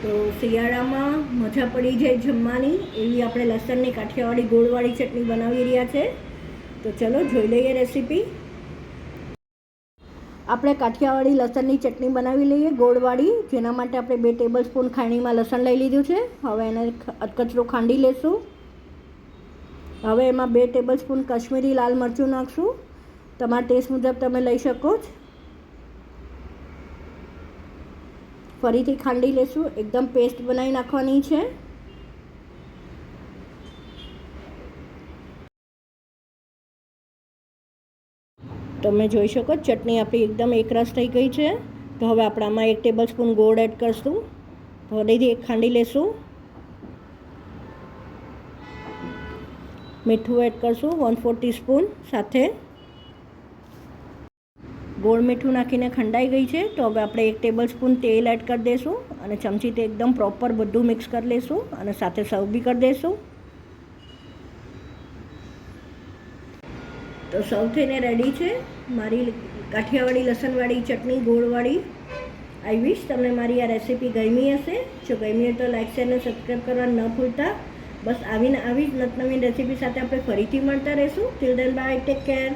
તો શિયાળામાં મજા પડી જાય જમવાની એવી આપણે લસણની કાઠિયાવાડી ગોળવાળી ચટણી બનાવી રહ્યા છે. તો ચલો જોઈ લઈએ રેસીપી. આપણે કાઠિયાવાડી લસણની ચટણી બનાવી લઈએ ગોળવાળી. જેના માટે આપણે 2 ટેબલસ્પૂન ખાંડીમાં લસણ લઈ લીધું છે. હવે એને અધકચરો ખાંડી લેશું. હવે એમાં 2 ટેબલસ્પૂન કાશ્મીરી લાલ મરચું નાખશું. તમારા ટેસ્ટ મુજબ તમે લઈ શકો છો. ફરીથી ખાંડી લેશું. એકદમ પેસ્ટ બનાવી નાખવાની છે. તમે જોઈ શકો ચટણી આપણી એકદમ એકરસ થઈ ગઈ છે. તો હવે આપણે આમાં 1 ટેબલસ્પૂન ગોળ એડ કરશું. ફરીથી ખાંડી લેશું. મીઠું એડ કરશું 1/4 ટીસ્પૂન સાથે. ગોળ મીઠું નાખીને ખંડાઈ ગઈ છે. તો હવે આપણે 1 ટેબલસ્પૂન તેલ એડ કરી દઈશું અને ચમચીથી એકદમ પ્રોપર બધું મિક્સ કરી લઈશું અને સાથે સર્વ બી કરી દઈશું. તો સર્વ થઈને રેડી છે મારી કાઠિયાવાડી લસણવાળી ચટણી ગોળવાળી. આઈ વિશ તમને મારી આ રેસીપી ગમી હશે. જો ગમી હોય તો લાઈક શેર અને સબસ્ક્રાઈબ કરવા ન ભૂલતા. બસ આવી જ નવીન રેસીપી સાથે આપણે ફરીથી મળતા રહીશું. Till then by, take care.